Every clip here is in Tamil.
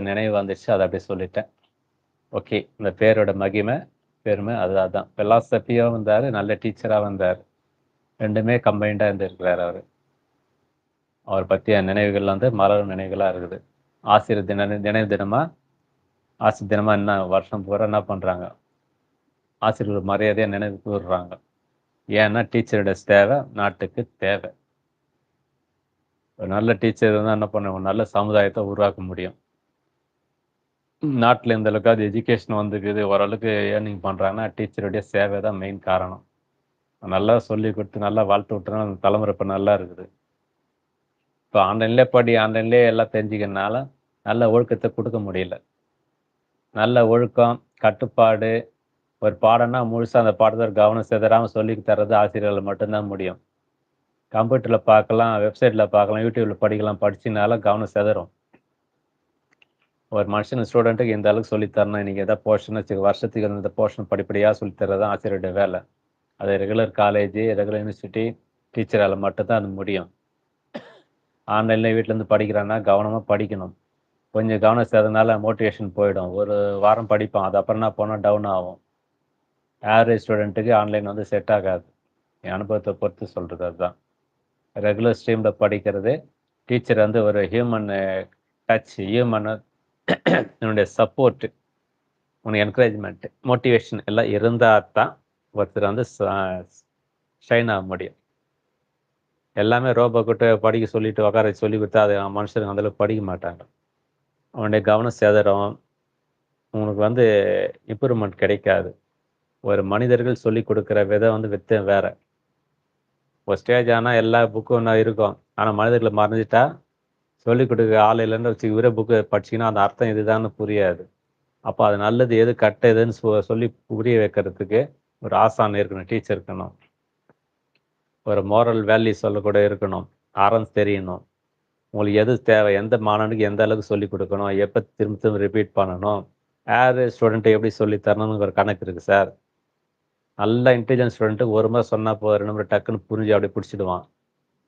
நினைவு வந்துச்சு, அதை அப்படியே சொல்லிட்டேன். ஓகே, இந்த பேரோட மகிமை பெருமை அதுதான். பிலாசபியாக வந்தார், நல்ல டீச்சராக வந்தார். ரெண்டுமே கம்பைண்டாக இருந்திருக்கிறார் அவர். அவர் பற்றிய நினைவுகள் வந்து மலரும் நினைவுகளாக இருக்குது. ஆசிரியர் நினைவு தினமாக ஆசிரியர் தினமாக என்ன வருஷம் பூரா என்ன பண்ணுறாங்க, ஆசிரியர்கள் மரியாதையாக நினைவு கூறுறாங்க. ஏன்னா டீச்சரோட தேவை நாட்டுக்கு தேவை. ஒரு நல்ல டீச்சர் தான் என்ன பண்ண நல்ல சமுதாயத்தை உருவாக்க முடியும். நாட்டில் இந்த அளவுக்கு எஜுகேஷன் வந்துக்குது, ஓரளவுக்கு ஏர்னிங் பண்ணுறாங்கன்னா டீச்சருடைய சேவை தான் மெயின் காரணம். நல்லா சொல்லி கொடுத்து நல்லா வாழ்த்து விட்டுனா அந்த தலைமுறை இப்போ நல்லா இருக்குது. இப்போ ஆன்லைன்லேயே எல்லாம் தெரிஞ்சுக்கிறதுனால நல்ல ஒழுக்கத்தை கொடுக்க முடியல. நல்ல ஒழுக்கம், கட்டுப்பாடு, ஒரு பாடம்னா முழுசாக அந்த பாடத்தை கவனம் சிதறாமல் சொல்லி தர்றது ஆசிரியர்கள் மட்டும்தான் முடியும். கம்ப்யூட்டரில் பார்க்கலாம், வெப்சைட்டில் பார்க்கலாம், யூடியூப்பில் படிக்கலாம், படிச்சினால கவனம் சிதறும். ஒரு மனுஷன் ஸ்டூடெண்ட்டுக்கு இந்த அளவுக்கு சொல்லித்தரணும், இன்றைக்கி எதாவது போர்ஷன் வச்சுக்க, வருஷத்துக்கு இந்த போர்ஷன் படிப்படியாக சொல்லித்தரது தான் ஆசிரியருடைய வேலை. அது ரெகுலர் காலேஜ், ரெகுலர் யூனிவர்சிட்டி டீச்சரால் மட்டும்தான் அது முடியும். ஆன்லைனில் வீட்டிலேருந்து படிக்கிறான்னா கவனமாக படிக்கணும். கொஞ்சம் கவனம் சேர்றதுனால மோட்டிவேஷன் போயிடும். ஒரு வாரம் படிப்பான், அது அப்புறம் என்ன போனால் டவுன் ஆகும். ஆவரேஜ் ஸ்டூடெண்ட்டுக்கு ஆன்லைன் வந்து செட் ஆகாது. என் அனுபவத்தை பொறுத்து சொல்கிறது அதுதான். ரெகுலர் ஸ்ட்ரீமில் படிக்கிறது, டீச்சர் வந்து ஒரு ஹியூமன் டச், என்னுடைய சப்போர்ட்டு, உனக்கு என்கரேஜ்மெண்ட்டு, மோட்டிவேஷன் எல்லாம் இருந்தால் தான் ஒருத்தர் வந்து ஷைன் ஆக முடியும். எல்லாமே ரோபோ கிட்ட படிக்க சொல்லிட்டு உட்கார சொல்லி கொடுத்தா அது மனுஷனுக்கு அந்தளவுக்கு படிக்க மாட்டாங்க. அவனுடைய கவனம் சேதறம், உனக்கு வந்து இம்ப்ரூவ்மெண்ட் கிடைக்காது. ஒரு மனிதர்கள் சொல்லி கொடுக்குற விதம் வந்து வேற. ஒரு ஸ்டேஜ் ஆனால் எல்லா புக்கும் ஒன்றா இருக்கும், ஆனால் மனிதர்களை மறைஞ்சிட்டா சொல்லிக் கொடுக்க ஆள் இல்லைன்னு வச்சு இவரே புக்கு படிச்சிங்கன்னா அந்த அர்த்தம் இதுதான்னு புரியாது. அப்போ அது நல்லது எது கட்ட எதுன்னு சொல்லி புரிய வைக்கிறதுக்கு ஒரு ஆசான் இருக்கணும், டீச்சர் இருக்கணும். ஒரு மோரல் வேல்யூ சொல்லக்கூட இருக்கணும், அறம் தெரியணும். உங்களுக்கு எது தேவை, எந்த மாணவனுக்கு எந்த அளவுக்கு சொல்லிக் கொடுக்கணும், எப்போ திரும்ப திரும்ப ரிப்பீட் பண்ணணும், ஆவரேஜ் ஸ்டூடெண்ட்டை எப்படி சொல்லித்தரணும்னு ஒரு கணக்கு இருக்குது சார். நல்ல இன்டெலிஜென்ட் ஸ்டூடெண்ட்டுக்கு ஒரு முறை சொன்னால் போதும், 2 முறை டக்குன்னு புரிஞ்சு அப்படியே பிடிச்சிடுவான்.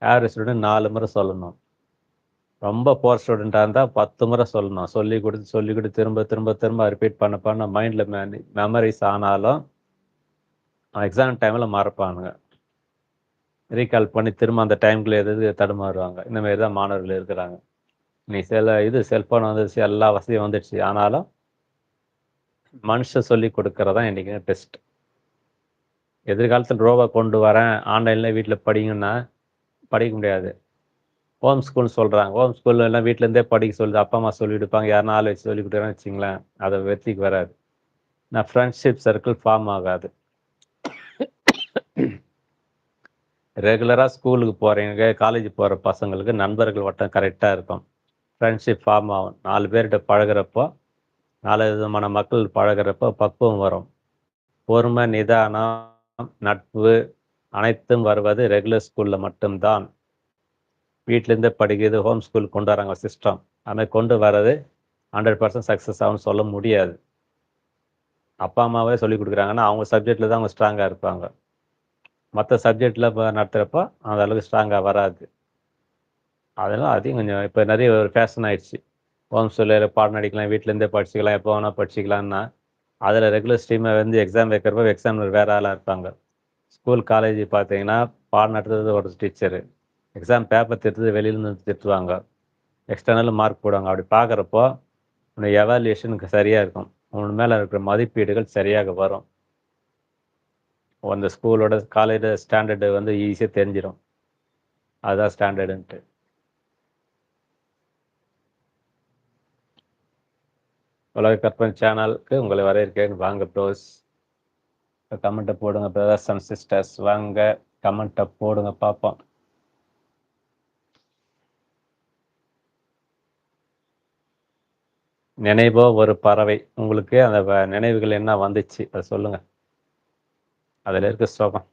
ஆவரேஜ் ஸ்டூடெண்ட் 4 முறை சொல்லணும். ரொம்ப போர் ஸ்டூடெண்ட்டாக இருந்தால் 10 முறை சொல்லணும். சொல்லி கொடுத்து திரும்ப திரும்ப திரும்ப ரிப்பீட் பண்ண மைண்டில் மெமரிஸ் ஆனாலும் எக்ஸாம் டைமில் மறப்பானுங்க. ரீகால் பண்ணி திரும்ப அந்த டைமுக்குள்ள எது தடுமாறுவாங்க. இந்தமாரி தான் மாணவர்கள் இருக்கிறாங்க. நீ செல்ஃபோன் வந்துடுச்சு, எல்லா வசதியும் வந்துடுச்சு, ஆனாலும் மனுஷன் சொல்லி கொடுக்கறதான் என்றைக்குமே பெஸ்ட். எதிர்காலத்தில் ரோபோ கொண்டு வரேன், ஆன்லைனில் வீட்டில் படிங்கன்னா படிக்க முடியாது. ஹோம் ஸ்கூல்னு சொல்கிறாங்க. ஹோம் ஸ்கூல்ல எல்லாம் வீட்டிலேருந்தே படிக்க சொல்லுது, அப்பா அம்மா சொல்லி கொடுப்பாங்க, யாருன்னா ஆள் வச்சு சொல்லி கொடுக்குறான்னு வச்சிங்களேன், அதை வெற்றிக்கு வராது. நான் ஃப்ரெண்ட்ஷிப் சர்க்கிள் ஃபார்ம் ஆகாது. ரெகுலராக ஸ்கூலுக்கு போகிறவங்க, காலேஜ் போகிற பசங்களுக்கு நண்பர்கள் வட்டம் கரெக்டாக இருக்கும். ஃப்ரெண்ட்ஷிப் ஃபார்ம் ஆகும். 4 பேர்கிட்ட பழகிறப்போ, 4 விதமான மக்கள் பழகிறப்போ பக்குவம் வரும். பொறுமை, நிதானம், நட்பு அனைத்தும் வருவது ரெகுலர் ஸ்கூலில் மட்டும்தான். வீட்டிலேருந்தே படிக்கிறது ஹோம் ஸ்கூல் கொண்டு வராங்க சிஸ்டம். அதுமாதிரி கொண்டு வர்றது 100% சக்ஸஸ் ஆகும்னு சொல்ல முடியாது. அப்பா அம்மாவே சொல்லிக் கொடுக்குறாங்கன்னா அவங்க சப்ஜெக்டில் தான் அவங்க ஸ்ட்ராங்காக இருப்பாங்க. மற்ற சப்ஜெக்டில் இப்போ நடத்துகிறப்போ அந்த அளவுக்கு ஸ்ட்ராங்காக வராது. அதெல்லாம் அதையும் கொஞ்சம் இப்போ நிறைய ஒரு ஃபேஷன் ஆகிடுச்சு. ஹோம் ஸ்கூலில் பாடம் நடிக்கலாம், வீட்டிலேருந்தே படிச்சுக்கலாம், எப்போ வேணால் படிச்சுக்கலான்னா அதில் ரெகுலர் ஸ்ட்ரீமை வந்து எக்ஸாம் வைக்கிறப்போ எக்ஸாமில் வேறு ஆளாக இருப்பாங்க. ஸ்கூல் காலேஜ் பார்த்தீங்கன்னா பாடம் நடத்துறது ஒரு டீச்சரு, எக்ஸாம் பேப்பர் திட்டுறது வெளியிலேருந்து திட்டுவாங்க, எக்ஸ்டர்னல் மார்க் போடுவாங்க. அப்படி பார்க்குறப்போ உன்னை எவாலுவேஷனுக்கு சரியாக இருக்கும், உன் மேலே இருக்கிற மதிப்பீடுகள் சரியாக வரும். அந்த ஸ்கூலோட காலேஜோட ஸ்டாண்டர்டு வந்து ஈஸியாக தெரிஞ்சிடும், அதுதான் ஸ்டாண்டர்டுன்ட்டு. உலக கற்பனை சேனலுக்கு உங்களை வரவேற்கிறேன். வாங்க ப்ரோஸ், கமெண்ட்டை போடுங்க. பிரதர்ஸ் அண்ட் சிஸ்டர்ஸ் வாங்க, கமெண்ட்டை போடுங்க பார்ப்போம். நினைவோ ஒரு பறவை, உங்களுக்கு அந்த நினைவுகள் என்ன வந்துச்சு அதை சொல்லுங்க. அதில் இருக்க சோகம்